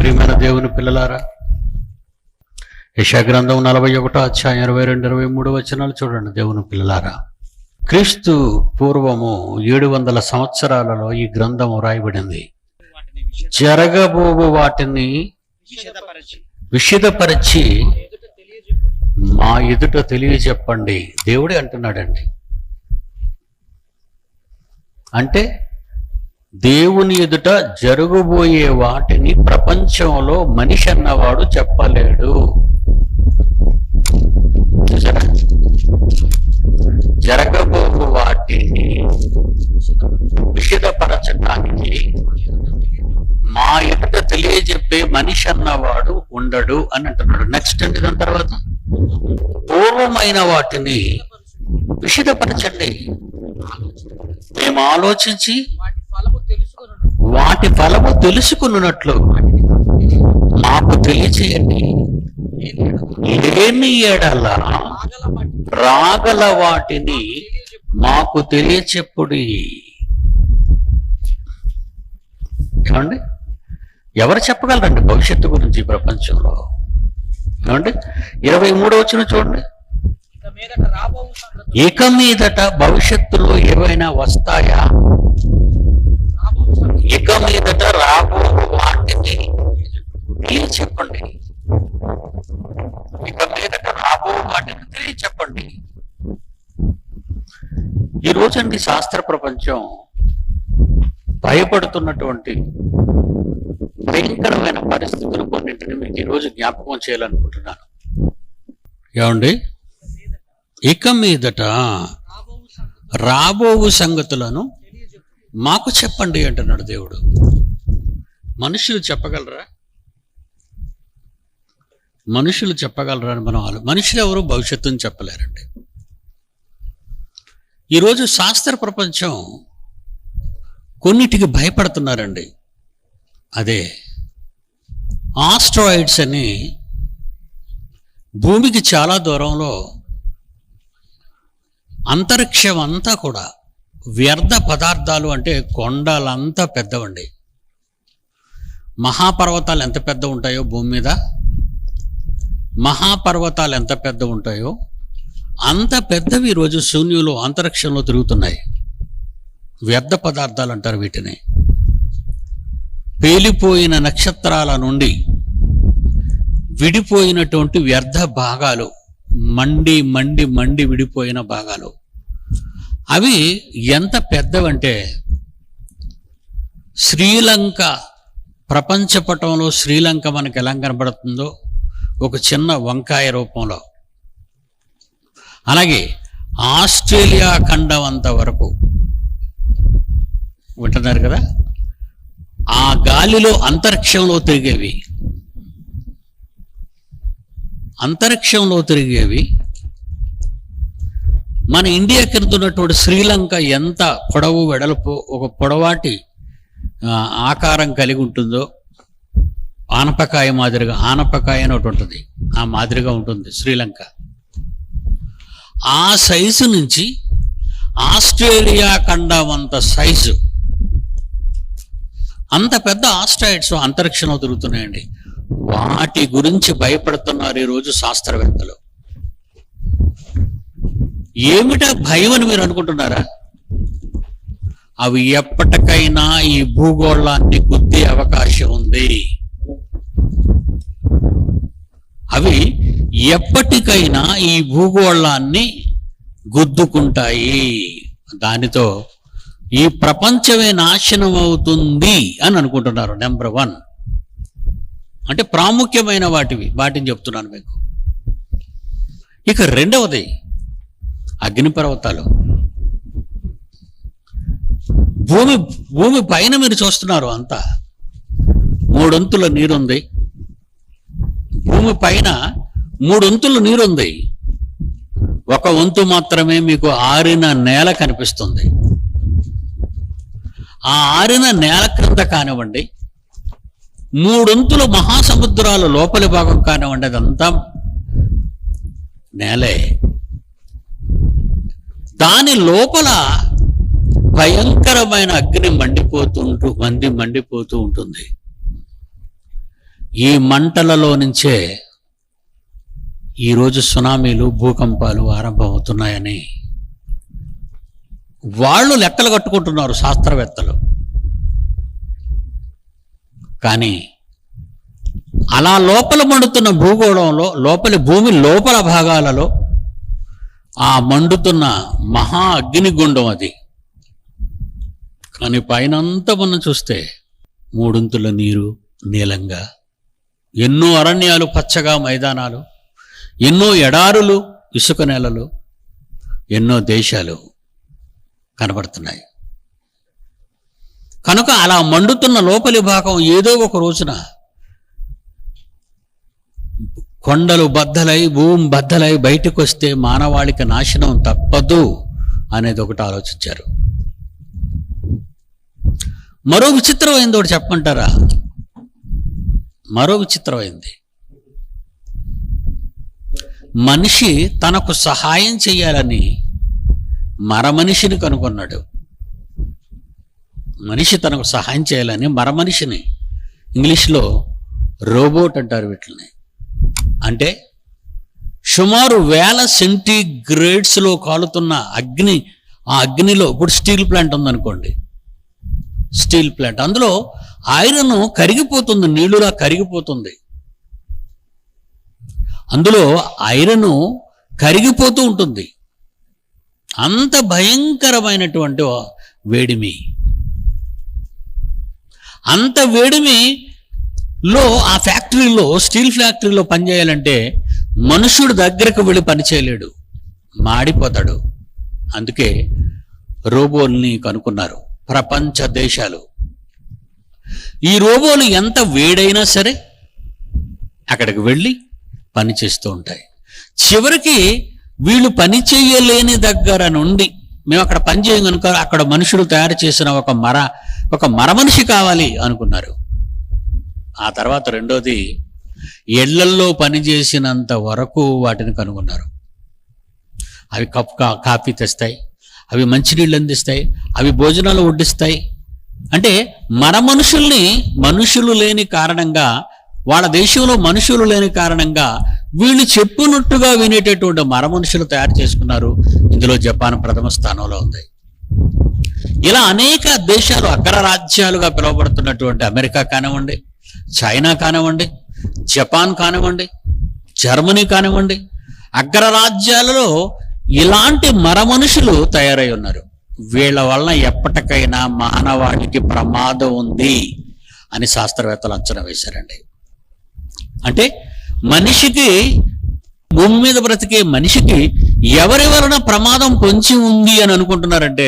ప్రియమైన దేవుని పిల్లలారా, యెషయా గ్రంథం 41వ అధ్యాయం 22, 23 వచనాలు చూడండి. దేవుని పిల్లలారా, క్రీస్తు పూర్వము 700 సంవత్సరాలలో ఈ గ్రంథము రాయబడింది. జరగబోవు వాటిని విషదపరిచి మా ఎదుట తెలియజెప్పండి. దేవుడే అంటున్నాడండి. అంటే దేవుని ఎదుట జరగబోయే వాటిని ప్రపంచంలో మనిషి అన్నవాడు చెప్పలేడు. జరగబోవు వాటిని విషదపరచడానికి మా ఎదుట తెలియజెప్పే మనిషి అన్నవాడు ఉండడు అని అంటున్నాడు. నెక్స్ట్ అండి, దాని తర్వాత పూర్వమైన వాటిని విషదపరచండి. మేము ఆలోచించి వాటి ఫలము తెలుసుకున్నట్లు మాకు తెలియచేయండి. లేని ఎడల రాగల వాటిని మాకు తెలియచెప్పుడి. ఏమండి, ఎవరు చెప్పగలరండి భవిష్యత్తు గురించి ఈ ప్రపంచంలో? ఏమండి, 23వ వచనం చూడండి. ఇక మీదట భవిష్యత్తులో ఏవైనా వస్తాయా? ఇక మీదట రాబో వాటిని తెలియచెప్పండి. ఇక మీదట రాబో వాటిని తెలియచెప్పండి. ఈ రోజండి శాస్త్ర ప్రపంచం భయపడుతున్నటువంటి భయంకరమైన పరిస్థితులు కొన్నింటిని మీకు ఈరోజు జ్ఞాపకం చేయాలనుకుంటున్నాను. ఏమండి, ఇక మీదట రాబోవు సంగతులను మాకు చెప్పండి అంటున్నాడు దేవుడు. మనుషులు చెప్పగలరా? మనుషులు చెప్పగలరా అని మనుషులు ఎవరు భవిష్యత్తుని చెప్పలేరండి. ఈరోజు శాస్త్ర ప్రపంచం కొన్నిటికి భయపడుతున్నారండి. అదే ఆస్ట్రాయిడ్స్ అని భూమికి చాలా దూరంలో అంతరిక్షం అంతా కూడా వ్యర్థ పదార్థాలు, అంటే కొండలంతా పెద్దవండి. మహాపర్వతాలు ఎంత పెద్ద ఉంటాయో భూమి మీద, మహాపర్వతాలు ఎంత పెద్ద ఉంటాయో అంత పెద్దవి ఈరోజు శూన్యంలో అంతరిక్షంలో తిరుగుతున్నాయి. వ్యర్థ పదార్థాలు అంటారు వీటిని. పేలిపోయిన నక్షత్రాల నుండి విడిపోయినటువంటి వ్యర్థ భాగాలు, మండి మండి మండి విడిపోయిన భాగాలు, అవి ఎంత పెద్దవంటే శ్రీలంక ప్రపంచ పటంలో శ్రీలంక మనకు ఎలా కనబడుతుందో ఒక చిన్న వంకాయ రూపంలో, అలాగే ఆస్ట్రేలియా ఖండం అంత వరకు వింటున్నారు కదా, ఆ గాలిలో అంతరిక్షంలో తిరిగేవి, అంతరిక్షంలో తిరిగేవి మన ఇండియా కింద ఉన్నటువంటి శ్రీలంక ఎంత పొడవు వెడల్పు, ఒక పొడవాటి ఆకారం కలిగి ఉంటుందో, ఆనపకాయ మాదిరిగా, ఆనపకాయ అని ఒకటి ఉంటుంది, ఆ మాదిరిగా ఉంటుంది శ్రీలంక. ఆ సైజు నుంచి ఆస్ట్రేలియా ఖండం అంత సైజు, అంత పెద్ద ఆస్ట్రాయిడ్స్ అంతరిక్షంలో తిరుగుతున్నాయండి. వాటి గురించి భయపడుతున్నారు ఈరోజు శాస్త్రవేత్తలు. ఏమిటా భయం అని మీరు అనుకుంటున్నారా? అవి ఎప్పటికైనా ఈ భూగోళాన్ని గుద్దే అవకాశం ఉంది. అవి ఎప్పటికైనా ఈ భూగోళాన్ని గుద్దుకుంటాయి. దానితో ఈ ప్రపంచమే నాశనం అవుతుంది అని అనుకుంటున్నారు. నెంబర్ 1 అంటే ప్రాముఖ్యమైన వాటిని చెప్తున్నాను మీకు. ఇక రెండవది అగ్నిపర్వతాలు. భూమి పైన మీరు చూస్తున్నారు, అంతా 3 అంతుల నీరుంది. భూమి పైన 3 అంతుల నీరుంది. 1 వంతు మాత్రమే మీకు ఆరిన నేల కనిపిస్తుంది. ఆ ఆరిన నేల క్రింద కానివ్వండి, 3 అంతుల మహాసముద్రాల లోపలి భాగం కానివ్వండి, అదంతా నేలే. దాని లోపల భయంకరమైన అగ్ని మండిపోతూ ఉంటుంది. ఈ మంటలలో నుంచే ఈరోజు సునామీలు, భూకంపాలు ఆరంభమవుతున్నాయని వాళ్ళు లెక్కలు కట్టుకుంటున్నారు శాస్త్రవేత్తలు. కానీ అలా లోపల మండుతున్న భూగోళంలో, లోపలి భూమి లోపల భాగాలలో ఆ మండుతున్న మహా అగ్నిగుండం అది. కానీ పైనంతా మనం చూస్తే మూడొంతుల నీరు నీలంగా, ఎన్నో అరణ్యాలు పచ్చగా మైదానాలు, ఎన్నో ఎడారులు ఇసుక నేలలు, ఎన్నో దేశాలు కనబడుతున్నాయి. కనుక అలా మండుతున్న లోపలి భాగం ఏదో ఒక రోజున కొండలు బద్దలై, భూమి బద్దలై బయటకు వస్తే మానవాళికి నాశనం తప్పదు అనేది ఒకటి ఆలోచించారు. మరో విచిత్రమైంది ఒకటి చెప్పమంటారా? మరో విచిత్రమైంది, మనిషి తనకు సహాయం చేయాలని మరమనిషిని కనుగొన్నాడు. మనిషి తనకు సహాయం చేయాలని మరమనిషిని, ఇంగ్లీష్లో రోబోట్ అంటారు వీటిని. అంటే సుమారు 1000 సెంటీగ్రేడ్స్లో కాలుతున్న అగ్ని, ఆ అగ్నిలో ఇప్పుడు స్టీల్ ప్లాంట్ ఉందనుకోండి, స్టీల్ ప్లాంట్, అందులో ఐరన్ కరిగిపోతుంది, నీళ్లులా కరిగిపోతుంది. అందులో ఐరన్ కరిగిపోతూ ఉంటుంది. అంత భయంకరమైనటువంటి వేడిమి. అంత వేడిమిలో ఆ ఫ్యాక్టరీలో, స్టీల్ ఫ్యాక్టరీలో పనిచేయాలంటే మనుషుడు దగ్గరకు వెళ్ళి పని చేయలేడు, మాడిపోతాడు. అందుకే రోబోల్ని కనుక్కున్నారు ప్రపంచ దేశాలు. ఈ రోబోలు ఎంత వేడైనా సరే అక్కడికి వెళ్ళి పని చేస్తూ ఉంటాయి. చివరికి వీళ్ళు పని చేయలేని దగ్గర నుండి, మేము అక్కడ పని చేయం కనుక అక్కడ మనుషులు తయారు చేసిన ఒక మరమనిషి కావాలి అనుకున్నారు. ఆ తర్వాత రెండోది, ఇళ్లల్లో పనిచేసినంత వరకు వాటిని కనుగొన్నారు. అవి కాఫీ తెస్తాయి, అవి మంచినీళ్ళు అందిస్తాయి, అవి భోజనాలు వడ్డిస్తాయి. అంటే మనుషులు లేని కారణంగా, వాళ్ళ దేశంలో మనుషులు లేని కారణంగా వీళ్ళు చెప్పినట్టుగా వినేటటువంటి మరమనుషులు తయారు చేసుకున్నారు. ఇందులో జపాన్ ప్రథమ స్థానంలో ఉంది. ఇలా అనేక దేశాలు, అగ్రరాజ్యాలుగా పిలువబడుతున్నటువంటి అమెరికా కానివ్వండి, చైనా కానివ్వండి, జపాన్ కానివ్వండి, జర్మనీ కానివ్వండి, అగ్రరాజ్యాలలో ఇలాంటి మరమనుషులు తయారై ఉన్నారు. వీళ్ళ వలన ఎప్పటికైనా మానవాళికి ప్రమాదం ఉంది అని శాస్త్రవేత్తలు అంచనా వేశారండి. అంటే మనిషికి, భూమి మీద బ్రతికే మనిషికి ఎవరి వలన ప్రమాదం పొంచి ఉంది అని అనుకుంటున్నారంటే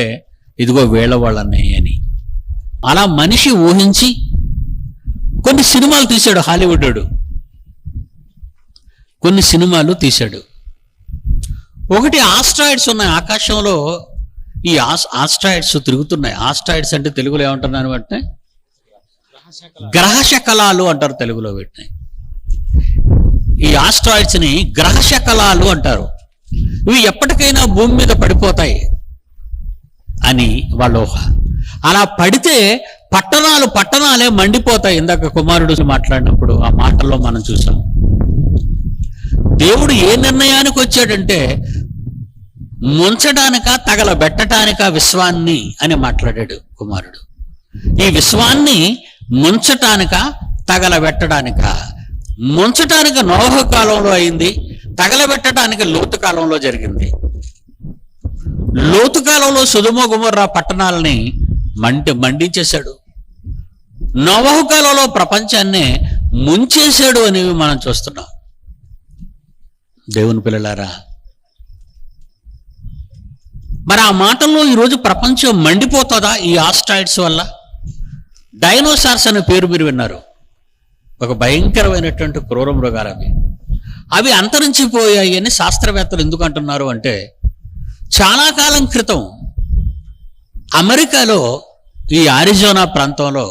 ఇదిగో వీళ్ళ వాళ్ళనే అని. అలా మనిషి ఊహించి కొన్ని సినిమాలు తీశాడు హాలీవుడ్. కొన్ని సినిమాలు తీశాడు. ఒకటి ఆస్ట్రాయిడ్స్ ఉన్నాయి ఆకాశంలో. ఈ ఆస్ట్రాయిడ్స్ తిరుగుతున్నాయి. ఆస్ట్రాయిడ్స్ అంటే తెలుగులో ఏమంటున్నారు వాటిని? గ్రహశకలాలు అంటారు తెలుగులో వీటిని. ఈ ఆస్ట్రాయిడ్స్ ని గ్రహశకలాలు అంటారు. ఇవి ఎప్పటికైనా భూమి మీద పడిపోతాయి అని వాళ్ళ ఊహ. అలా పడితే పట్టణాలే మండిపోతాయి. ఇందాక కుమారుడు మాట్లాడినప్పుడు ఆ మాటల్లో మనం చూసాం. దేవుడు ఏ నిర్ణయానికి వచ్చాడంటే ముంచడానిక, తగలబెట్టడానిక విశ్వాన్ని అని మాట్లాడాడు కుమారుడు. ఈ విశ్వాన్ని ముంచటానిక, తగలబెట్టడానిక? ముంచటానికి నోహ కాలంలో అయింది, తగలబెట్టడానికి లోతు కాలంలో జరిగింది. లోతు కాలంలో సొదొమ గొమొర్రా పట్టణాలని మండించేశాడు. నోవహు కాలంలో ప్రపంచాన్ని ముంచేశాడు అనేవి మనం చూస్తున్నాం. దేవుని పిల్లలారా, మరి ఆ మాటల్లో ఈరోజు ప్రపంచం మండిపోతుందా ఈ ఆస్ట్రాయిడ్స్ వల్ల? డైనోసార్స్ అనే పేరు మీరు విన్నారు. ఒక భయంకరమైనటువంటి క్రూర మృగాలు అవి అంతరించిపోయాయి అని శాస్త్రవేత్తలు ఎందుకు అంటున్నారు అంటే, చాలా కాలం క్రితం అమెరికాలో ఈ ఆరిజోనా ప్రాంతంలో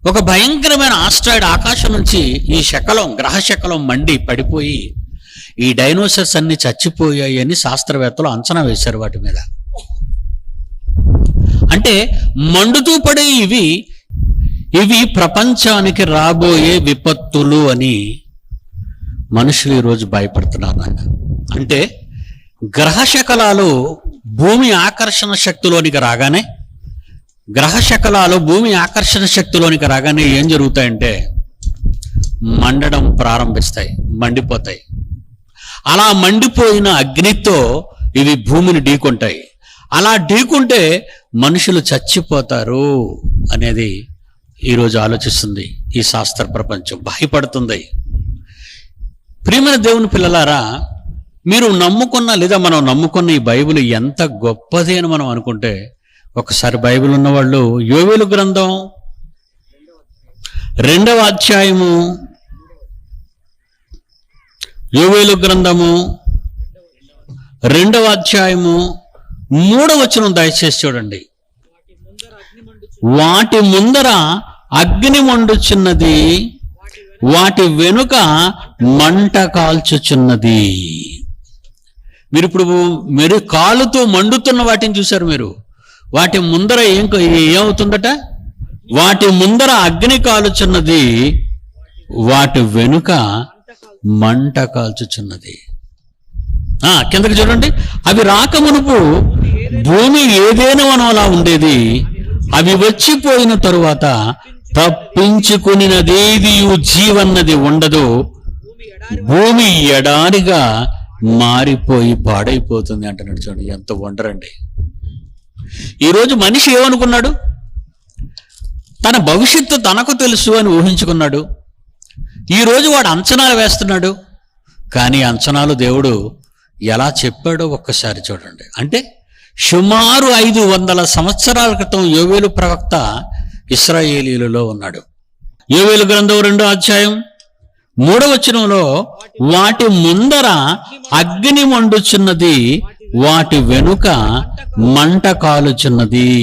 ఒక భయంకరమైన ఆస్ట్రాయిడ్ ఆకాశం నుంచి ఈ గ్రహ శకలం మండి పడిపోయి ఈ డైనోసార్స్ అన్ని చచ్చిపోయాయి అని శాస్త్రవేత్తలు అంచనా వేశారు వాటి మీద. అంటే మండుతూ పడే ఇవి ఇవి ప్రపంచానికి రాబోయే విపత్తులు అని మనుషులు ఈరోజు భయపడుతున్నారు నాయన. అంటే గ్రహశకలాలు భూమి ఆకర్షణ శక్తిలోనికి రాగానే, భూమి ఆకర్షణ శక్తిలోనికి రాగానే ఏం జరుగుతాయంటే మండడం ప్రారంభిస్తాయి, మండిపోతాయి. అలా మండిపోయిన అగ్నితో ఇవి భూమిని ఢీకొంటాయి. అలా ఢీకుంటే మనుషులు చచ్చిపోతారు అనేది ఈరోజు ఆలోచిస్తుంది ఈ శాస్త్ర ప్రపంచం, భయపడుతుంది. ప్రియమైన దేవుని పిల్లలారా, మీరు నమ్ముకున్న లేదా మనం నమ్ముకున్న ఈ బైబిల్ ఎంత గొప్పది అని మనం అనుకుంటే, ఒకసారి బైబిల్ ఉన్నవాళ్ళు యోవేలు గ్రంథం 2వ అధ్యాయము, యోవేలు గ్రంథము 2వ అధ్యాయము 3వ వచనం దయచేసి చూడండి. వాటి ముందర అగ్ని మండుచున్నది, వాటి వెనుక మంట కాల్చుచున్నది. మీరు ఇప్పుడు మీరు కాలుతో మండుతున్న వాటిని చూశారు మీరు. వాటి ముందర ఏమవుతుందట? వాటి ముందర అగ్ని కాలుచున్నది, వాటి వెనుక మంట కాల్చుచున్నది. కిందకి చూడండి. అవి రాకమునుపు భూమి ఏదైనా మనం అలా ఉండేది, అవి వచ్చిపోయిన తరువాత తప్పించుకునినదేది జీవన్నది ఉండదు, భూమి ఎడారిగా మారిపోయి పాడైపోతుంది అంటున్నాడు. చూడండి ఎంత వండరండి. ఈరోజు మనిషి ఏమనుకున్నాడు? తన భవిష్యత్తు తనకు తెలుసు అని ఊహించుకున్నాడు. ఈరోజు వాడు అంచనాలు వేస్తున్నాడు. కానీ అంచనాలు దేవుడు ఎలా చెప్పాడో ఒక్కసారి చూడండి. అంటే సుమారు 500 సంవత్సరాల క్రితం యోవేలు ప్రవక్త ఇశ్రాయేలీయులలో ఉన్నాడు. యోవేలు గ్రంథం 2వ అధ్యాయం 3వ వచనంలో వాటి ముందర అగ్ని మండుచున్నది, వాటి వెనుక మంట కాలుచున్నది.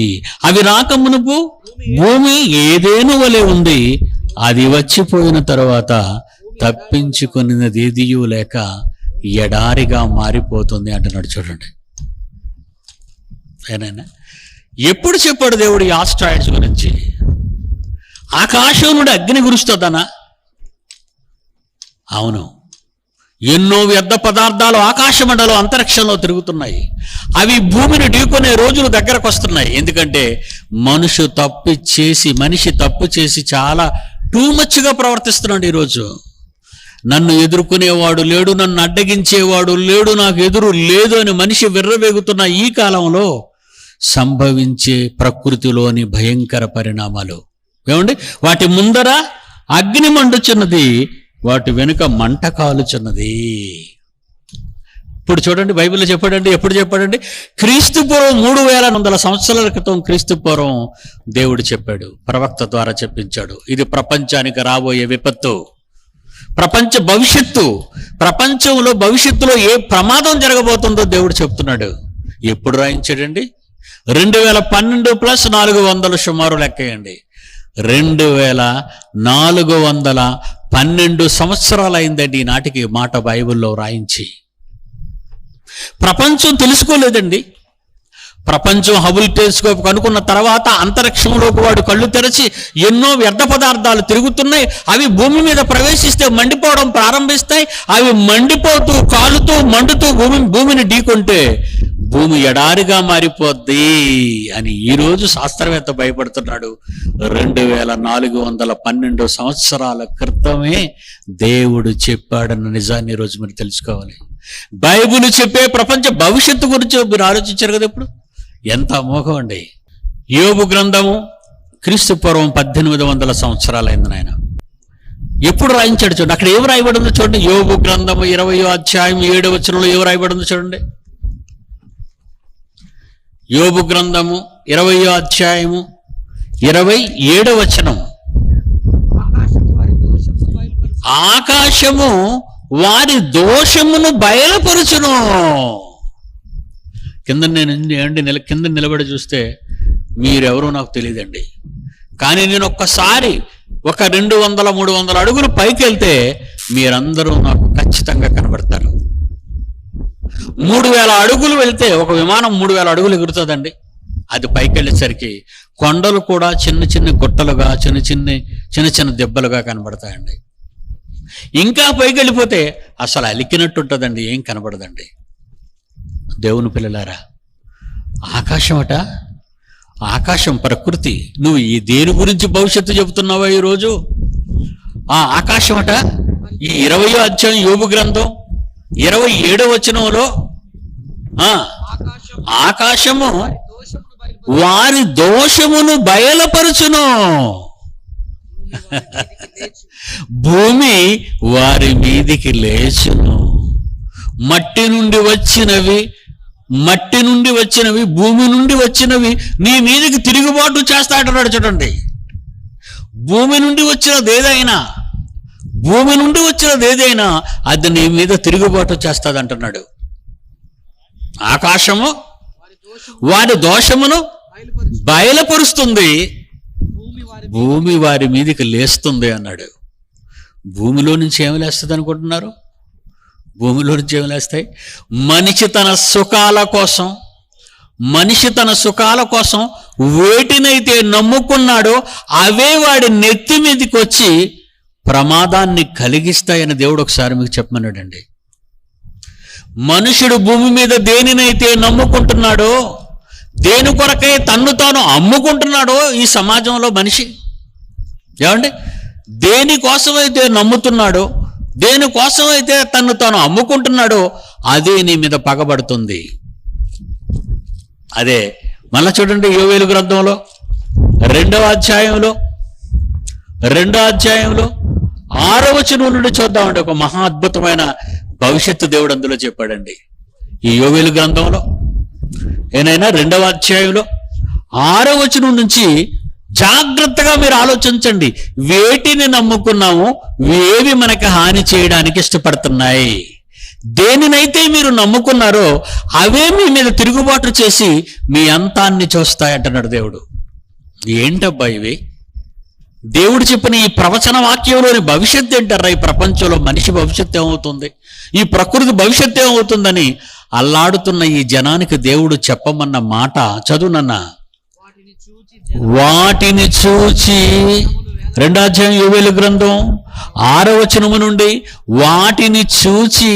అవి రాకమునుపు భూమి ఏదేను వలె ఉంది, అది వచ్చిపోయిన తరువాత తప్పించుకున్నది ఏదియూ లేక ఎడారిగా మారిపోతుంది అంటున్నాడు. చూడండి. ఏనైనా ఎప్పుడు చెప్పాడు దేవుడు ఈ ఆస్ట్రాయిడ్స్ గురించి? ఆకాశం నుండి అగ్ని కురుస్తుందనా? అవును. ఎన్నో వ్యర్థ పదార్థాలు ఆకాశమండలం అంతరిక్షంలో తిరుగుతున్నాయి. అవి భూమిని ఢీకొనే రోజులు దగ్గరకు వస్తున్నాయి. ఎందుకంటే మనిషి తప్పు చేసి చాలా టూ మచ్గా ప్రవర్తిస్తున్నాడు. ఈరోజు నన్ను ఎదుర్కొనేవాడు లేడు, నన్ను అడ్డగించేవాడు లేడు, నాకు ఎదురు లేదు అని మనిషి విర్రవేగుతున్న ఈ కాలంలో సంభవించే ప్రకృతిలోని భయంకర పరిణామాలు ఏమండి? వాటి ముందర అగ్ని మండుచున్నది, వాటి వెనుక మంట కాలుచున్నది. ఇప్పుడు చూడండి, బైబిల్లో చెప్పాడండి. ఎప్పుడు చెప్పాడండి? క్రీస్తుపూర్వం 3100 సంవత్సరాల క్రితం క్రీస్తుపూర్వం దేవుడు చెప్పాడు, ప్రవక్త ద్వారా చెప్పించాడు. ఇది ప్రపంచానికి రాబోయే విపత్తు, ప్రపంచ భవిష్యత్తు. ప్రపంచంలో భవిష్యత్తులో ఏ ప్రమాదం జరగబోతుందో దేవుడు చెప్తున్నాడు. ఎప్పుడు రాయించాడండి? 2012 + 400 సుమారు లెక్కేయండి. 2412 సంవత్సరాలు అయిందండి ఈనాటికి మాట బైబిల్లో రాయించి. ప్రపంచం తెలుసుకోలేదండి. ప్రపంచం హబుల్ టెలిస్కోప్ కనుక్కున్న తర్వాత అంతరిక్షంలోకి వాడు కళ్ళు తెరచి ఎన్నో వ్యర్థ పదార్థాలు తిరుగుతున్నాయి. అవి భూమి మీద ప్రవేశిస్తే మండిపోవడం ప్రారంభిస్తాయి. అవి మండిపోతూ కాలుతూ మండుతూ భూమిని ఢీకొంటే భూమి ఎడారిగా మారిపోద్ది అని ఈరోజు శాస్త్రవేత్త భయపడుతున్నాడు. 2412 సంవత్సరాల క్రితమే దేవుడు చెప్పాడన్న నిజాన్ని ఈరోజు మీరు తెలుసుకోవాలి. బైబిల్ చెప్పే ప్రపంచ భవిష్యత్తు గురించి మీరు ఆలోచించారు కదా. ఇప్పుడు ఎంత అమోఘం అండి. యోబు గ్రంథము క్రీస్తుపూర్వం 1800 సంవత్సరాలైంది నాయన. ఎప్పుడు రాయించాడు చూడండి. అక్కడ ఏం రాయబడిందో చూడండి. యోబు గ్రంథము 20వ అధ్యాయం 7వ వచనంలో ఏం రాయబడిందో చూడండి. యోబు గ్రంథము 20వ అధ్యాయము 27వ వచనం. ఆకాశము వారి దోషమును బయలుపరుచును. కింద నిలబడి చూస్తే మీరెవరో నాకు తెలియదండి. కానీ నేను ఒక్కసారి 200-300 అడుగులు పైకి వెళ్తే మీరందరూ నాకు ఖచ్చితంగా కనబడతారు. 3000 అడుగులు వెళ్తే ఒక విమానం 3000 అడుగులు ఎగురుతుందండి. అది పైకి వెళ్ళేసరికి కొండలు కూడా చిన్న చిన్న గుట్టలుగా చిన్న చిన్న దెబ్బలుగా కనబడతాయండి. ఇంకా పైకి వెళ్ళిపోతే అసలు అలికినట్టు ఉంటుందండి, ఏం కనబడదండి. దేవుని పిల్లలారా, ఆకాశం ప్రకృతి. నువ్వు ఈ దేని గురించి భవిష్యత్తు చెబుతున్నావా ఈరోజు? ఆ ఆకాశం ఈ 20వ అధ్యాయం యోబు గ్రంథం 27వ వచనంలో ఆకాశము వారి దోషమును బయలుపరచును, భూమి వారి మీదికి లేచును. మట్టి నుండి వచ్చినవి భూమి నుండి వచ్చినవి నీ మీదకి తిరుగుబాటు చేస్తాడంటాడు. చూడండి, భూమి నుండి వచ్చినది ఏదైనా అది నీ మీద తిరుగుబాటు చేస్తుంది అంటున్నాడు. ఆకాశము వారి దోషమును బయలుపరుస్తుంది, భూమి వారి మీదకి లేస్తుంది అన్నాడు. భూమిలో నుంచి ఏమి లేస్తుంది అనుకుంటున్నారు? భూమిలో నుంచి ఏమి లేస్తాయి? మనిషి తన సుఖాల కోసం వేటినైతే నమ్ముకున్నాడో అవే వాడి నెత్తి మీదకి వచ్చి ప్రమాదాన్ని కలిగిస్తాయని దేవుడు ఒకసారి మీకు చెప్పమన్నాడండి. మనుషుడు భూమి మీద దేనినైతే నమ్ముకుంటున్నాడో, దేని కొరకై తన్ను తాను అమ్ముకుంటున్నాడో ఈ సమాజంలో మనిషి, ఏమండి, దేనికోసమైతే నమ్ముతున్నాడో, దేనికోసమైతే తన్ను తాను అమ్ముకుంటున్నాడో అదే నీ మీద పగబడుతుంది. అదే మళ్ళా చూడండి, యోవేలు గ్రంథంలో 2వ అధ్యాయంలో 6వ వచనం నుండి చూద్దామండి. ఒక మహా అద్భుతమైన భవిష్యత్తు దేవుడు అందులో చెప్పాడండి. ఈ యోవేలు గ్రంథంలో 2వ అధ్యాయంలో 6వ వచనం నుంచి జాగ్రత్తగా మీరు ఆలోచించండి. వేటిని నమ్ముకున్నాము, ఏవి మనకి హాని చేయడానికి ఇష్టపడుతున్నాయి? దేనినైతే మీరు నమ్ముకున్నారో అవే మీ మీద తిరుగుబాటు చేసి మీ అంతాన్ని చూస్తాయంటున్నాడు దేవుడు. ఏంటబ్బా ఇవి? దేవుడు చెప్పిన ఈ ప్రవచన వాక్యంలోని భవిష్యత్తు ఏంటారా? ఈ ప్రపంచంలో మనిషి భవిష్యత్తు ఏమవుతుంది, ఈ ప్రకృతి భవిష్యత్తు ఏమవుతుందని అల్లాడుతున్న ఈ జనానికి దేవుడు చెప్పమన్న మాట చదువునన్నా. వాటిని చూచి 2వ అధ్యాయం యోవేలు గ్రంథం 6వ వచనము నుండి, వాటిని చూచి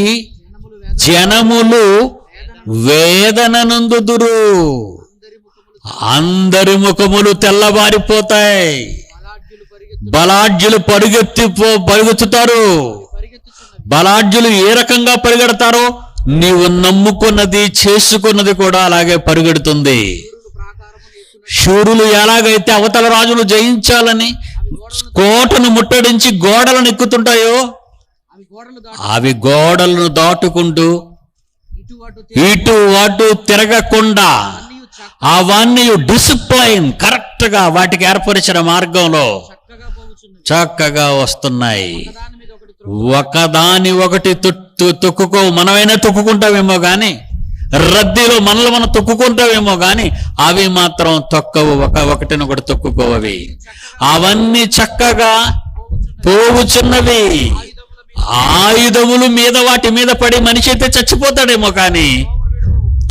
జనములు వేదన నందుదురు, అందరి ముఖములు తెల్లబారిపోతాయి, బలాఢ్యులు పరుగెత్తుతారు. బలాఢ్యులు ఏ రకంగా పరిగెడతారో నీవు నమ్ముకున్నది చేసుకున్నది కూడా అలాగే పరిగెడుతుంది. శూరులు ఎలాగైతే అవతల రాజును జయించాలని కోటను ముట్టడించి గోడలను ఎక్కుతుంటాయో అవి గోడలను దాటుకుంటూ ఇటు అటు తిరగకుండా అవన్నీ డిసిప్లైన్ కరెక్ట్ గా వాటికి ఏర్పరిచిన మార్గంలో చక్కగా వస్తున్నాయి. ఒకదాని ఒకటి తొక్కుకో. మనమైనా తొక్కుకుంటామేమో కానీ, రద్దీలో మనల్ని మనం తొక్కుకుంటామేమో కానీ అవి మాత్రం తొక్కవు. ఒకటినొకటి తొక్కుకోవవి. అవన్నీ చక్కగా పోవుచున్నవి. ఆయుధములు మీద వాటి మీద పడి మనిషి అయితే చచ్చిపోతాడేమో కానీ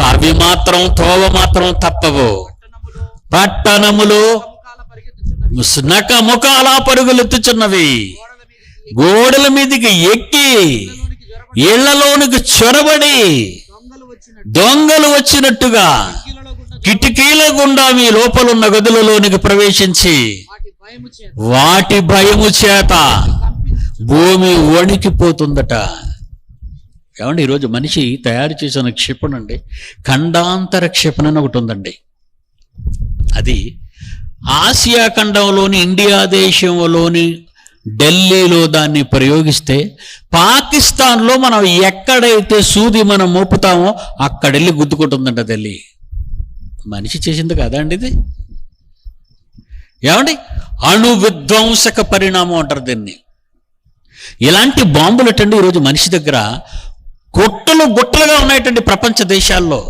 అవి మాత్రం తోవ మాత్రం తప్పవు. పట్టణములు ముఖాలా పరుగులెత్తుచున్నవి, గోడల మీదకి ఎక్కి ఇళ్లలోనికి చొరబడి దొంగలు వచ్చినట్టుగా కిటికీల గుండా మీ లోపలున్న గదులలోనికి ప్రవేశించి వాటి భయము చేత భూమి వణికిపోతుందట. ఏమండి, ఈరోజు మనిషి తయారు చేసిన క్షిపణి అండి, ఖండాంతర క్షిపణి అని ఒకటి ఉందండి. అది ఆసియా ఖండంలోని ఇండియా దేశంలోని ఢిల్లీలో దాన్ని ప్రయోగిస్తే పాకిస్తాన్లో మనం ఎక్కడైతే సూది మనం మోపుతామో అక్కడెళ్ళి గుద్దుకుంటుందంట ఢిల్లీ. మనిషి చేసింది కదా అండి ఇది. ఏమండి, అణు విధ్వంసక పరిణామం అంటారు దీన్ని. ఇలాంటి బాంబులు అటండి ఈరోజు మనిషి దగ్గర గుట్టలుగా ఉన్నాయటండి ప్రపంచ దేశాల్లో.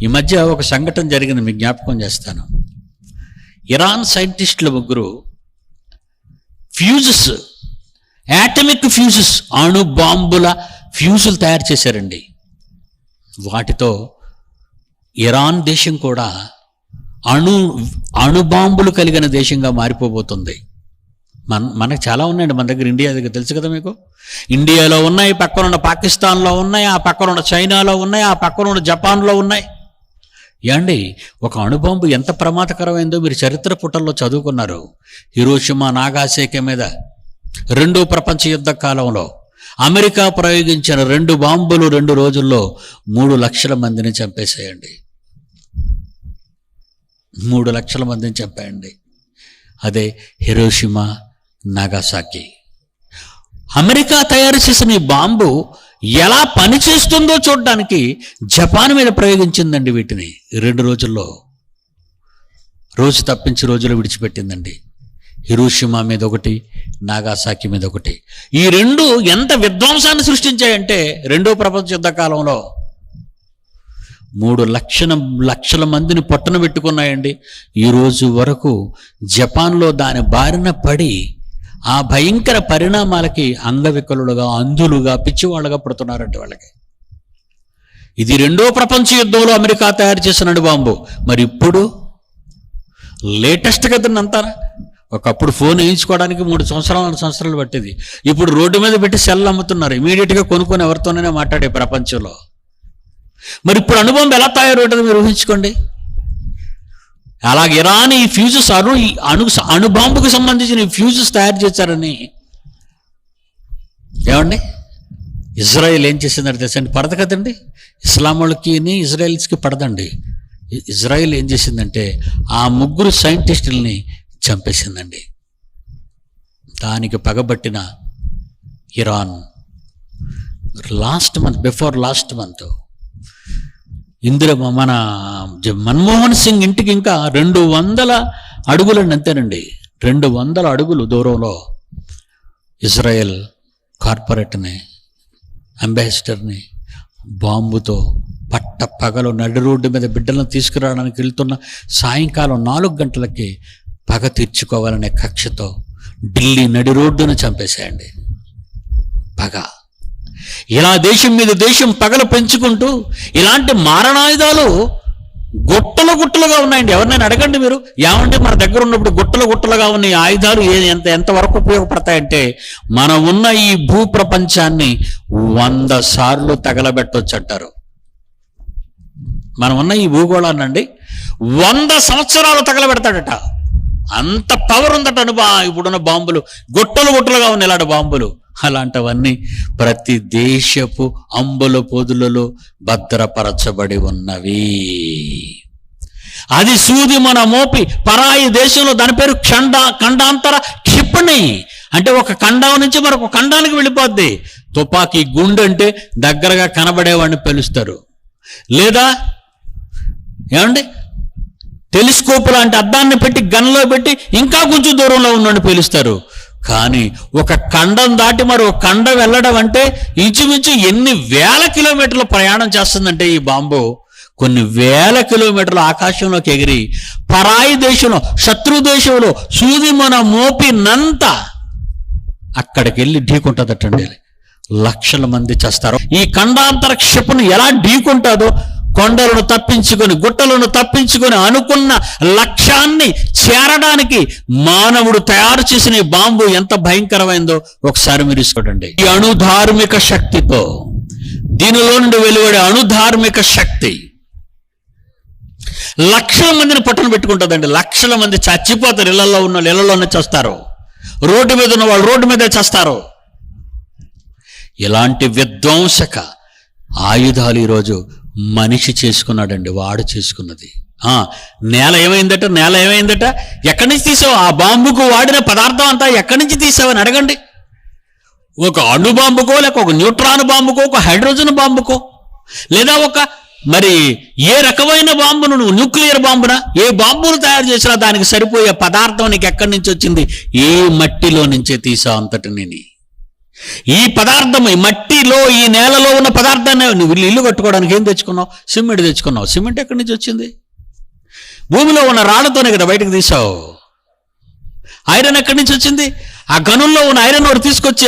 ఈ మధ్య ఒక సంఘటన జరిగింది, మీకు జ్ఞాపకం చేస్తాను. ఇరాన్ సైంటిస్టులు ముగ్గురు ఫ్యూజెస్, యాటమిక్ ఫ్యూజెస్, అణు బాంబుల ఫ్యూజులు తయారు చేశారండి. వాటితో ఇరాన్ దేశం కూడా అణుబాంబులు కలిగిన దేశంగా మారిపోబోతుంది. మనకు చాలా ఉన్నాయండి మన దగ్గర. ఇండియా దగ్గర తెలుసు కదా మీకు. ఇండియాలో ఉన్నాయి, పక్కనున్న పాకిస్తాన్లో ఉన్నాయి, ఆ పక్కనున్న చైనాలో ఉన్నాయి, ఆ పక్కనున్న జపాన్లో ఉన్నాయి. ఏమండి, ఒక అణుబాంబు ఎంత ప్రమాదకరమైందో మీరు చరిత్ర పుటల్లో చదువుకున్నారు. హిరోషిమా నాగాసాకి మీద 2వ ప్రపంచ యుద్ధ కాలంలో అమెరికా ప్రయోగించిన 2 బాంబులు 2 రోజుల్లో 3 లక్షల మందిని చంపేసేయండి. 3 లక్షల మందిని చంపేయండి. అదే హిరోషిమా నాగాసాకి. అమెరికా తయారు చేసిన ఈ బాంబు ఎలా పనిచేస్తుందో చూడడానికి జపాన్ మీద ప్రయోగించిందండి వీటిని. 2 రోజుల్లో, రోజు తప్పించి రోజులు విడిచిపెట్టిందండి. హిరోషిమా మీద ఒకటి, నాగాసాకి మీద ఒకటి. ఈ 2 ఎంత విధ్వంసాన్ని సృష్టించాయంటే 2వ ప్రపంచ యుద్ధ కాలంలో 3 లక్షల మందిని పొట్టన పెట్టుకున్నాయండి. ఈ రోజు వరకు జపాన్లో దాని బారిన పడి ఆ భయంకర పరిణామాలకి అంగవికలులుగా, అంధులుగా, పిచ్చివాళ్ళగా పుడుతున్నారంటే వాళ్ళకి. ఇది 2వ ప్రపంచ యుద్ధంలో అమెరికా తయారు చేసిన బాంబు. మరి ఇప్పుడు లేటెస్ట్ కదంతా. ఒకప్పుడు ఫోన్ వేయించుకోవడానికి 3 సంవత్సరాలు పట్టేది. ఇప్పుడు రోడ్డు మీద పెట్టి సెల్ అమ్ముతున్నారు. ఇమీడియట్గా కొనుక్కొని ఎవరితోనైనా మాట్లాడే ప్రపంచంలో. మరి ఇప్పుడు అణుబాంబు ఎలా తయారవుతుందో మీరు ఊహించుకోండి. అలాగే ఇరాన్ ఈ ఫ్యూజెస్ అణుబాంబుకు సంబంధించిన ఈ ఫ్యూజెస్ తయారు చేశారని ఏమండి ఇజ్రాయెల్ ఏం చేసిందంటే తెలుసండి? పడదు కదండి, ఇస్లాం వాళ్ళకి ఇజ్రాయెల్స్కి పడదండి. ఇజ్రాయెల్ ఏం చేసిందంటే ఆ 3 సైంటిస్టుల్ని చంపేసిందండి. దానికి పగబట్టిన ఇరాన్ బిఫోర్ లాస్ట్ మంత్ మన మన్మోహన్ సింగ్ ఇంటికి ఇంకా 200 అడుగులండి, అంతేనండి. 200 అడుగులు దూరంలో ఇజ్రాయెల్ కార్పొరేట్ని, అంబాసిడర్ని బాంబుతో పగలు నడి రోడ్డు మీద బిడ్డలను తీసుకురావడానికి వెళ్తున్న సాయంకాలం 4 గంటలకి పగ తీర్చుకోవాలనే కక్షతో ఢిల్లీ నడి రోడ్డును చంపేశాయండి. పగ. ఇలా దేశం మీద దేశం పగలు పెంచుకుంటూ ఇలాంటి మారణాయుధాలు గుట్టలుగా ఉన్నాయండి. ఎవరినైనా అడగండి మీరు, ఏమంటే మన దగ్గర ఉన్నప్పుడు గుట్టలుగా ఉన్న ఈ ఆయుధాలు ఎంతవరకు ఉపయోగపడతాయంటే మనం ఉన్న ఈ భూ ప్రపంచాన్ని 100 సార్లు తగలబెట్టొచ్చు అంటారు. మనం ఉన్న ఈ భూగోళాన్నండి 100 సంవత్సరాలు తగలబెడతాడట. అంత పవర్ ఉందట ఇప్పుడున్న బాంబులు. గుట్టలుగా ఉన్న ఇలాంటి బాంబులు. అలాంటివన్నీ ప్రతి దేశపు అంబుల పొదులలో భద్రపరచబడి ఉన్నవి. అది సూది మన మోపి పరాయి దేశంలో దాని పేరు ఖండాంతర క్షిపణి. అంటే ఒక ఖండం నుంచి మరొక ఖండానికి వెళ్ళిపోద్ది. తుపాకీ గుండు అంటే దగ్గరగా కనబడేవాడిని పిలుస్తారు. లేదా ఏమండి టెలిస్కోప్ లాంటి అద్దాన్ని పెట్టి గన్లో పెట్టి ఇంకా కొంచెం దూరంలో ఉన్నవాడిని పిలుస్తారు. కానీ ఒక ఖండం దాటి మరో ఖండం వెళ్ళడం అంటే ఇంచుమించు ఎన్ని వేల కిలోమీటర్ల ప్రయాణం చేస్తుందంటే ఈ బాంబు కొన్ని వేల కిలోమీటర్ల ఆకాశంలోకి ఎగిరి పరాయి దేశంలో, శత్రు దేశంలో సూది మన మోపినంత అక్కడికి వెళ్ళి ఢీకుంటుందటండి. లక్షల మంది చేస్తారు. ఈ ఖండాంతర క్షిపణి ఎలా ఢీకుంటుందో, కొండలను తప్పించుకొని, గుట్టలను తప్పించుకొని అనుకున్న లక్ష్యాన్ని చేరడానికి మానవుడు తయారు చేసిన ఈ బాంబు ఎంత భయంకరమైందో ఒకసారి మీరు చూడండి. ఈ అణుధార్మిక శక్తితో, దీనిలో నుండి వెలువడే అణుధార్మిక శక్తి లక్షల మందిని పట్టున పెట్టుకుంటుందండి. లక్షల మంది చచ్చిపోతారు. ఇళ్లలో ఉన్న వాళ్ళు ఇళ్లలోనే చేస్తారు, రోడ్డు మీద ఉన్న వాళ్ళు రోడ్డు మీదే చేస్తారు. ఇలాంటి విధ్వంసక ఆయుధాలు ఈరోజు మనిషి చేసుకున్నాడండి, వాడు చేసుకున్నది. నేల ఏమైందట? ఎక్కడి నుంచి తీసావు? ఆ బాంబుకు వాడిన పదార్థం అంతా ఎక్కడి నుంచి తీసావని అడగండి. ఒక అణు బాంబుకో, లేక ఒక న్యూట్రాన్ బాంబుకో, ఒక హైడ్రోజన్ బాంబుకో, లేదా మరి ఏ రకమైన బాంబును, నువ్వు న్యూక్లియర్ బాంబునా, ఏ బాంబును తయారు చేసినా దానికి సరిపోయే పదార్థం నీకు ఎక్కడి నుంచి వచ్చింది? ఏ మట్టిలో నుంచే తీసావు అంతటిని. ఈ పదార్థం, ఈ మట్టిలో, ఈ నేలలో ఉన్న పదార్థాన్ని నువ్వు ఇల్లు కట్టుకోవడానికి ఏం తెచ్చుకున్నావు? సిమెంట్ తెచ్చుకున్నావు. సిమెంట్ ఎక్కడి నుంచి వచ్చింది? భూమిలో ఉన్న రాళ్లతోనే కదా బయటకు తీసావు. ఐరన్ ఎక్కడి నుంచి వచ్చింది? ఆ గనుల్లో ఉన్న ఐరన్ ఒకటి తీసుకొచ్చి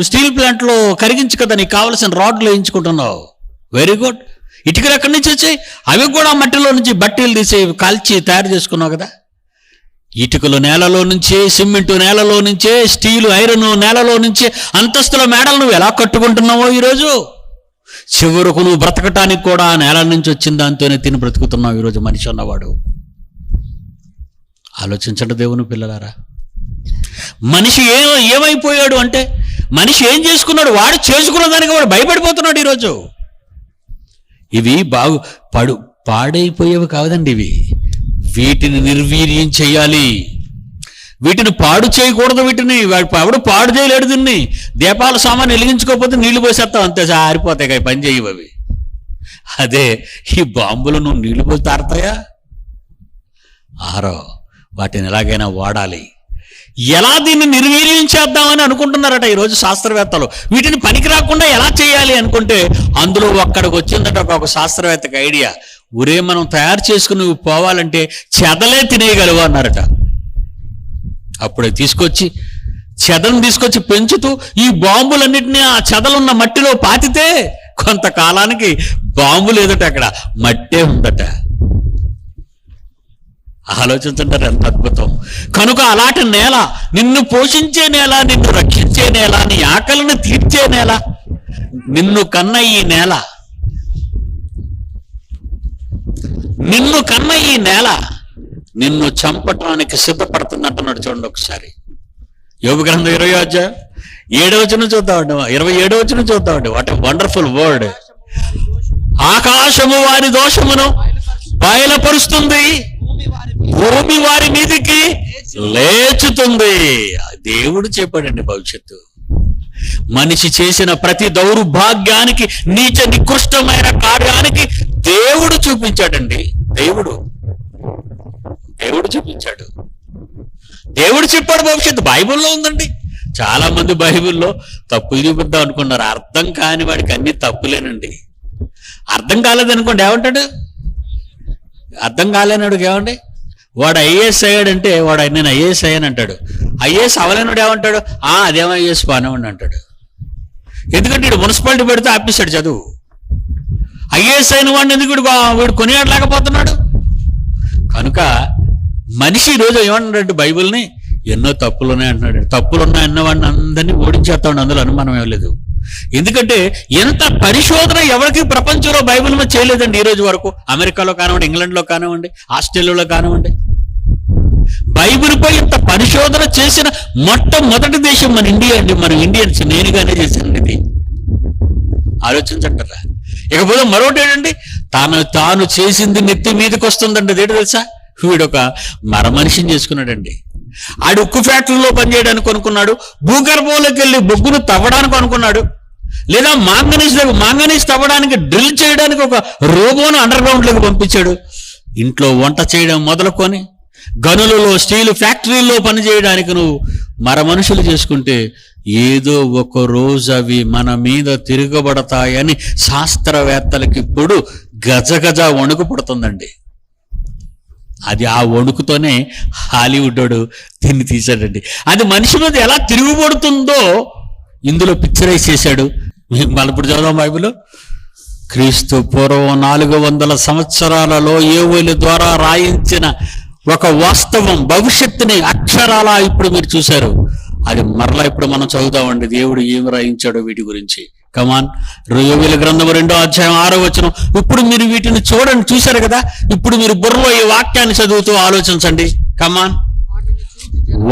స్టీల్ ప్లాంట్లో కరిగించి కదా నీకు కావలసిన రాడ్లు వేయించుకుంటున్నావు. Very good. ఇటుకలు ఎక్కడి నుంచి వచ్చాయి? అవి కూడా మట్టిలో నుంచి బట్టీలు తీసి కాల్చి తయారు చేసుకున్నావు కదా. ఇటుకలు నేలలో నుంచే, సిమెంటు నేలలో నుంచే, స్టీలు ఐరన్ నేలలో నుంచే అంతస్తుల మేడలు నువ్వు ఎలా కట్టుకుంటున్నావో ఈరోజు. చివరకు నువ్వు బ్రతకటానికి కూడా ఆ నేల నుంచి వచ్చిన దాంతోనే తిని బ్రతుకుతున్నావు ఈరోజు మనిషి అన్నవాడు. ఆలోచించండి దేవుని పిల్లలారా. మనిషి ఏమైపోయాడు అంటే, మనిషి ఏం చేసుకున్నాడు? వాడు చేసుకున్న దానికి వాడు భయపడిపోతున్నాడు ఈరోజు. ఇవి పాడైపోయేవి కాదండి ఇవి. వీటిని నిర్వీర్యం చేయాలి, వీటిని పాడు చేయకూడదు. వీటిని ఎవడు పాడు చేయలేడు. దీన్ని దీపాల సామాన్ వెలిగించుకోకపోతే నీళ్లు పోసేస్తావు అంతే, ఆరిపోతాయి, పని చేయవు అవి. అదే ఈ బాంబులు నువ్వు నీళ్లు పోసి తారతాయా? వాటిని ఎలాగైనా వాడాలి. ఎలా దీన్ని నిర్వీర్యం చేద్దామని అనుకుంటున్నారట ఈరోజు శాస్త్రవేత్తలు. వీటిని పనికి రాకుండా ఎలా చేయాలి అనుకుంటే అందులో ఒక్కడికి వచ్చిందట ఒక శాస్త్రవేత్తకి ఐడియా. ఊరే మనం తయారు చేసుకుని నువ్వు పోవాలంటే చెదలే తినేయగలవు అన్నారట. అప్పుడే చెదను తీసుకొచ్చి పెంచుతూ ఈ బాంబులన్నింటినీ ఆ చెదలున్న మట్టిలో పాతితే కొంతకాలానికి బాంబు లేదట, అక్కడ మట్టే ఉందట. ఆలోచించుంటారు ఎంత అద్భుతం. కనుక అలాంటి నేల, నిన్ను పోషించే నేల, నిన్ను రక్షించే నేల, నీ ఆకలిని తీర్చే నేల, నిన్ను కన్న ఈ నేల, నిన్ను చంపటానికి సిద్ధపడుతున్నట్టున్నాడు. చూడండి ఒకసారి యోబు గ్రంథం 20వ అధ్యాయం 7వ వచనం చూద్దామండి, 27వ వచనం చూద్దామండి. What a wonderful word. ఆకాశము వారి దోషమును బయలుపరుస్తుంది, భూమి వారి మీదికి లేచుతుంది. దేవుడు చెప్పాడండి భవిష్యత్తు. మనిషి చేసిన ప్రతి దౌర్భాగ్యానికి, నీచ నికృష్టమైన కార్యానికి దేవుడు చూపించాడండి. దేవుడు చూపించాడు. దేవుడు చెప్పాడు భవిష్యత్తు. బైబిల్లో ఉందండి. చాలా మంది బైబిల్లో తప్పులు చూపిద్దాం అనుకున్నారు. అర్థం కాని వాడికి అన్ని తప్పులేనండి. అర్థం కాలేదనుకోండి ఏమంటాడు? అర్థం కాలేనాడు ఏమండి? వాడు ఐఏఎస్ అయ్యాడంటే నేను ఐఏఎస్ అయ్యాను అంటాడు. ఐఏఎస్ అవలేనుడు ఏమంటాడు? అదేమో ఐఏఎస్ పానవండి అంటాడు. ఎందుకంటే వీడు మున్సిపాలిటీ పెడితే ఆపేశాడు చదువు. ఐఏఎస్ అయిన వాడిని ఎందుకు వీడు కొనియాడలేకపోతున్నాడు? కనుక మనిషి ఈరోజు ఏమన్నాడు బైబిల్ని? ఎన్నో తప్పులు ఉన్నాయి అంటున్నాడు. తప్పులున్నాయి అన్నవాడిని అందరినీ ఓడించేస్తాడు, అందులో అనుమానం ఏం లేదు. ఎందుకంటే ఎంత పరిశోధన ఎవరికి ప్రపంచంలో బైబిల్ మీద చేయలేదండి ఈ రోజు వరకు. అమెరికాలో కానివ్వండి, ఇంగ్లాండ్లో కానివ్వండి, ఆస్ట్రేలియాలో కానివ్వండి, బైబిల్పై ఇంత పరిశోధన చేసిన మొట్టమొదటి దేశం మన ఇండియా అండి. మనం ఇండియన్స్, నేనుగానే చేశానండి ఇది. ఆలోచించంటారా? ఇకపోతే మరొకటి ఏంటండి, తాను చేసింది నెత్తి మీదకి వస్తుందండి. అదేంటి తెలుసా? వీడొక మర మనిషిని చేసుకున్నాడండి. ఆడు ఉక్కు ఫ్యాక్టరీలో పనిచేయడానికి అనుకున్నాడు, భూగర్భంలోకి వెళ్ళి బొగ్గును తవ్వడానికి అనుకున్నాడు, లేదా మాంగనీస్ తవ్వడానికి డ్రిల్ చేయడానికి ఒక రోబోను అండర్ గ్రౌండ్లోకి పంపించాడు. ఇంట్లో వంట చేయడం మొదలుకొని గనులలో, స్టీల్ ఫ్యాక్టరీల్లో పనిచేయడానికి నువ్వు మర మనుషులు చేసుకుంటే ఏదో ఒక రోజు అవి మన మీద తిరగబడతాయని శాస్త్రవేత్తలకి ఇప్పుడు గజగజ వణుకు పుడుతుందండి. అది ఆ వణుకుతోనే హాలీవుడ్ వాడు దీన్ని తీశాడండి. అది మనిషి మీద ఎలా తిరుగుబడుతుందో ఇందులో పిక్చరైజ్ చేశాడు. మళ్ళీ ఇప్పుడు చదువుదాం బైబిల్. క్రీస్తు పూర్వం 400 సంవత్సరాలలో యోవేలు ద్వారా రాయించిన ఒక వాస్తవం, భవిష్యత్తుని అక్షరాల ఇప్పుడు మీరు చూశారు. అది మరలా ఇప్పుడు మనం చదువుతామండి. దేవుడు ఏమి రాయించాడో వీటి గురించి. కమాన్, యోవేలు గ్రంథం 2వ అధ్యాయం 6వ వచనం. ఇప్పుడు మీరు వీటిని చూడండి, చూశారు కదా. ఇప్పుడు మీరు బుర్రలో ఈ వాక్యాన్ని చదువుతూ ఆలోచించండి. కమాన్.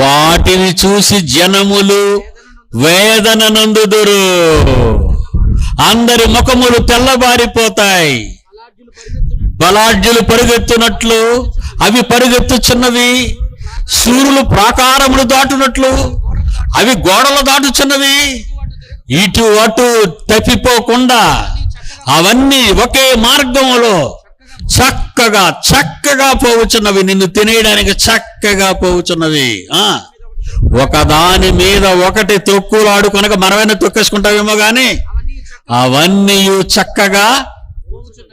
వాటిని చూసి జనములు వేదన నందుదురు, అందరి ముఖములు తెల్లబారిపోతాయి, బలాఢ్యులు పరుగెత్తునట్లు అవి పరుగెత్తుచున్నవి, సూర్యులు ప్రాకారములు దాటునట్లు అవి గోడలు దాటుచున్నవి, ఇటు అటు తప్పిపోకుండా అవన్నీ ఒకే మార్గంలో చక్కగా పోవుచున్నవి, నిన్ను తినేయడానికి చక్కగా పోవుచున్నవి. ఒకదాని మీద ఒకటి తొక్కులాడు కనుక మనమైనా తొక్కేసుకుంటావేమో గాని అవన్నీ చక్కగా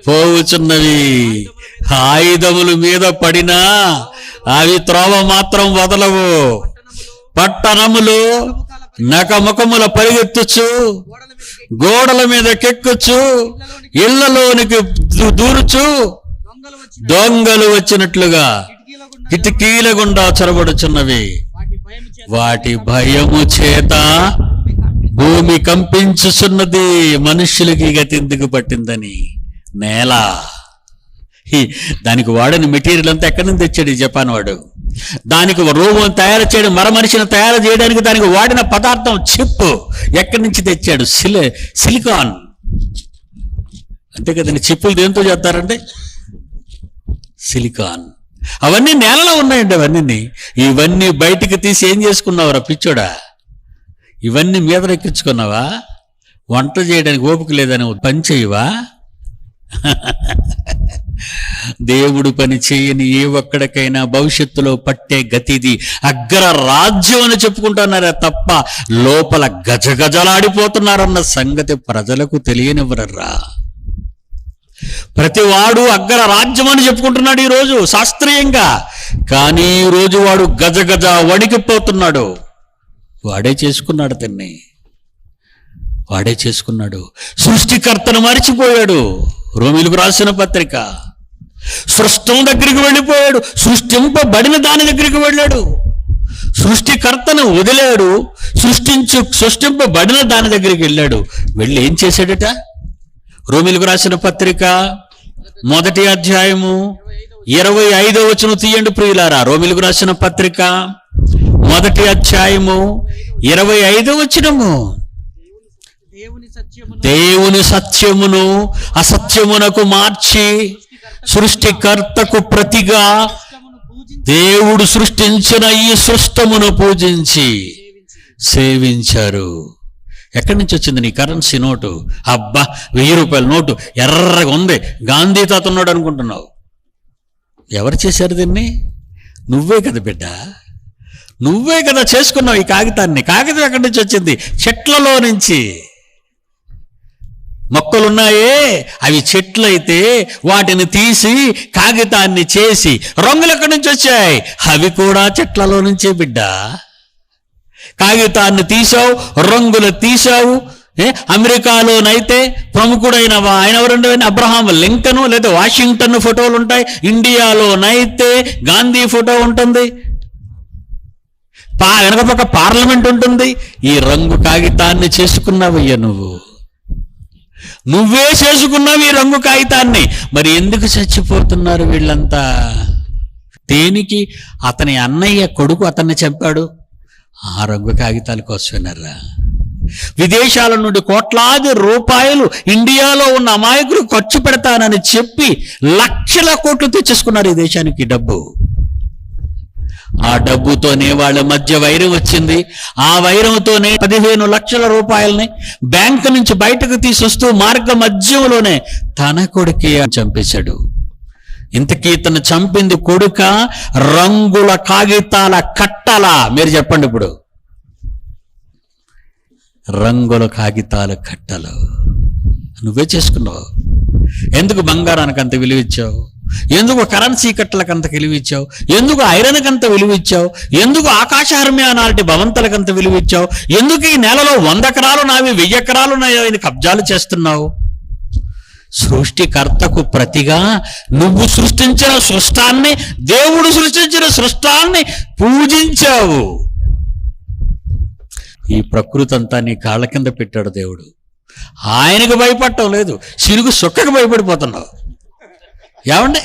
పోవుచున్నవి. ఆయుధముల మీద పడినా అవి త్రోవ మాత్రం వదలవు, పట్టణములు నకముఖముల పరిగెత్తుచు, గోడల మీద కెక్కుచు, ఇళ్లలోనికి దూరుచు, దొంగలు వచ్చినట్లుగా కిటికీల గుండా చొరబడుచున్నవి. వాటి భయము చేత భూమి కంపించుచున్నది. మనుష్యులకి గతి ఎందుకు పట్టిందని. నేల, దానికి వాడని మెటీరియల్ అంతా ఎక్కడి నుంచి తెచ్చాడు ఈ జపాన్ వాడు. దానికి రూపం తయారు చేయడం, మనిషిని తయారు చేయడానికి దానికి వాడిన పదార్థం చిప్ ఎక్కడి నుంచి తెచ్చాడు? సిలికాన్. అంతే కదండి. చిప్పులు దేంతో చేస్తారంటే సిలికాన్. అవన్నీ నేలలో ఉన్నాయండి. ఇవన్నీ బయటికి తీసి ఏం చేసుకున్నావురా పిచ్చోడా? ఇవన్నీ మీద ఎక్కించుకున్నావా? వంట చేయడానికి ఓపిక లేదని పని చేయవా? దేవుడు పని చేయని ఏ ఒక్కడికైనా భవిష్యత్తులో పట్టే గతిది. అగ్ర రాజ్యం అని చెప్పుకుంటున్నారా తప్ప లోపల గజగజలాడిపోతున్నారన్న సంగతి ప్రజలకు తెలియనివ్వరర్రా. ప్రతివాడు అగ్ర రాజ్యం అని చెప్పుకుంటున్నాడు ఈరోజు శాస్త్రీయంగా. కానీ ఈరోజు వాడు గజగజ వణికిపోతున్నాడు. వాడే చేసుకున్నాడు తిన్ని, వాడే చేసుకున్నాడు. సృష్టికర్తను మరిచిపోయాడు. రోమీలకు రాసిన పత్రిక. సృష్టం దగ్గరికి వెళ్ళిపోయాడు. సృష్టింపబడిన దాని దగ్గరికి వెళ్ళాడు. సృష్టికర్తను వదిలాడు. సృష్టింపబడిన దాని దగ్గరికి వెళ్ళాడు. వెళ్ళి ఏం చేశాడట? రోమీలకు రాసిన పత్రిక 1వ అధ్యాయము 25వ వచనం తీయండి ప్రియులారా. రోమీలకు రాసిన పత్రిక 1వ అధ్యాయము 25వ వచనము. దేవుని సత్యమును అసత్యమునకు మార్చి సృష్టికర్తకు ప్రతిగా దేవుడు సృష్టించిన ఈ సృష్టమును పూజించి సేవించారు. ఎక్కడి నుంచి వచ్చింది నీ కరెన్సీ నోటు? అబ్బా, 1000 రూపాయల నోటు ఎర్రగా ఉంది, గాంధీ తాత ఉన్నాడు అనుకుంటున్నావు. ఎవరు చేశారు దీన్ని? నువ్వే కదా బిడ్డ, నువ్వే కదా చేసుకున్నావు ఈ కాగితాన్ని. కాగితం ఎక్కడి నుంచి వచ్చింది? చెట్లలో నుంచి. మొక్కలున్నాయే అవి చెట్లయితే వాటిని తీసి కాగితాన్ని చేసి రంగులు ఎక్కడి నుంచి వచ్చాయి? అవి కూడా చెట్లలో నుంచే బిడ్డ. కాగితాన్ని తీసావు, రంగులు తీసావు. అమెరికాలోనైతే ప్రముఖుడైన ఆయన ఎవరంటే అబ్రహాం లింకన్ లేదా వాషింగ్టన్ ఫోటోలు ఉంటాయి. ఇండియాలోనైతే గాంధీ ఫోటో ఉంటుంది. వెనక పక్క పార్లమెంట్ ఉంటుంది. ఈ రంగు కాగితాన్ని చేసుకున్నావయ్యా నువ్వే చేసుకున్నావు ఈ రంగు కాగితాన్ని. మరి ఎందుకు చచ్చిపోతున్నారు వీళ్ళంతా? దేనికి? అతని అన్నయ్య కొడుకు అతన్ని చంపాడు. ఆ రంగు కాగితాల కోసమేనర్రా. విదేశాల నుండి కోట్లాది రూపాయలు ఇండియాలో ఉన్న అమాయకులు ఖర్చు పెడతానని చెప్పి లక్షల కోట్లు తెచ్చేసుకున్నారు ఈ దేశానికి డబ్బు. ఆ డబ్బుతోనే వాళ్ళ మధ్య వైరం వచ్చింది. ఆ వైరంతోనే 15 లక్షల రూపాయలని బ్యాంకు నుంచి బయటకు తీసుకొస్తూ మార్గ మధ్యంలోనే తన కొడుకే చంపేశాడు. ఇంతకీ ఇతను చంపింది కొడుక, రంగుల కాగితాల కట్టల? మీరు చెప్పండి ఇప్పుడు. రంగుల కాగితాల కట్టలు నువ్వే చేసుకున్నావు. ఎందుకు బంగారానికి అంత విలువ ఇచ్చావు? ఎందుకు కరెన్సీ కట్టలకు అంత విలువ ఇచ్చావు? ఎందుకు ఐరన్కి అంత విలువ ఇచ్చావు? ఎందుకు ఆకాశహర్మ్యానాటి భవంతులకు అంత విలువ ఇచ్చావు? ఎందుకు ఈ నేలలో 100 ఎకరాలు నావి 1000 ఎకరాలు నావి కబ్జాలు చేస్తున్నావు? సృష్టికర్తకు ప్రతిగా నువ్వు సృష్టించిన సృష్టాన్ని, దేవుడు సృష్టించిన సృష్టాన్ని పూజించావు. ఈ ప్రకృతి అంతా నీ కాళ్ళ కింద పెట్టాడు దేవుడు. ఆయనకు భయపడటం లేదు, సిరుగు సుక్కకు భయపడిపోతున్నావు. ఏమండి?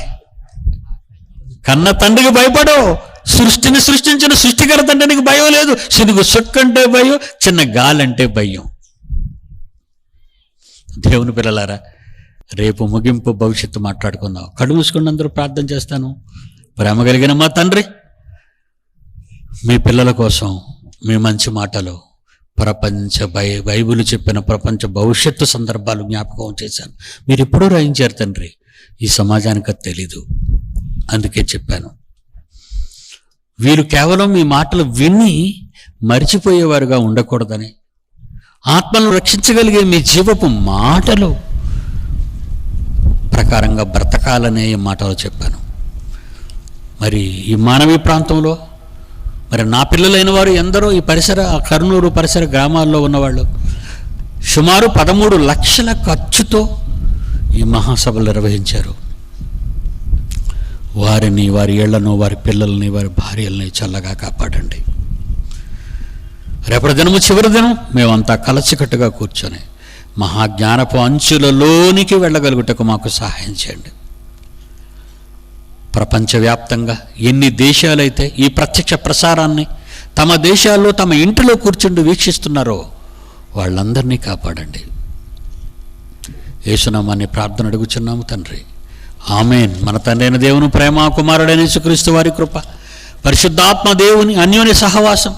కన్న తండ్రికి భయపడవు, సృష్టిని సృష్టించిన సృష్టికర్త అంటే నీకు భయం లేదు. సిరుగు సుక్క అంటే భయం, చిన్న గాలంటే భయం. దేవుని పిల్లలారా, రేపు ముగింపు భవిష్యత్తు మాట్లాడుకుందాం. కళ్ళు మూసుకుని అందరూ ప్రార్థన చేస్తాను. ప్రేమ కలిగిన మా తండ్రి, మీ పిల్లల కోసం మీ మంచి మాటలు, బైబిల్ చెప్పిన ప్రపంచ భవిష్యత్తు సందర్భాలు జ్ఞాపకం చేశాను. మీరు ఎప్పుడూ రాయించారు తండ్రి, ఈ సమాజానికి అది తెలీదు, అందుకే చెప్పాను. వీరు కేవలం మీ మాటలు విని మరిచిపోయేవారుగా ఉండకూడదని, ఆత్మను రక్షించగలిగే మీ జీవపు మాటలు ప్రకారంగా బ్రతకాలనే ఈ మాటలు చెప్పాను. మరి ఈ మానవీ ప్రాంతంలో మరి నా పిల్లలైన వారు ఎందరో ఈ కర్నూలు పరిసర గ్రామాల్లో ఉన్నవాళ్ళు సుమారు 13 లక్షల ఖర్చుతో ఈ మహాసభలు నిర్వహించారు. వారిని, వారి ఇళ్లను, వారి పిల్లల్ని, వారి భార్యల్ని చల్లగా కాపాడండి. రేపటి దినము చివరి దినం మేమంతా కలసికట్టుగా కూర్చొని మహాజ్ఞానపు అంచులలోనికి వెళ్ళగలుగుటకు మాకు సహాయం చేయండి. ప్రపంచవ్యాప్తంగా ఎన్ని దేశాలైతే ఈ ప్రత్యక్ష ప్రసారాన్ని తమ దేశాల్లో తమ ఇంటిలో కూర్చుండి వీక్షిస్తున్నారో వాళ్ళందరినీ కాపాడండి. యేసునామాన్ని ప్రార్థన అడుగుచున్నాము తండ్రి, ఆమేన్. మన తండ్రి అయిన దేవుని ప్రేమ, కుమారుడైన యేసుక్రీస్తు వారి కృప, పరిశుద్ధాత్మ దేవుని అన్యోన్య సహవాసం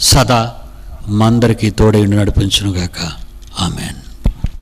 సదా మందరికీ తోడై నడిపించునుగాక. ఆమేన్.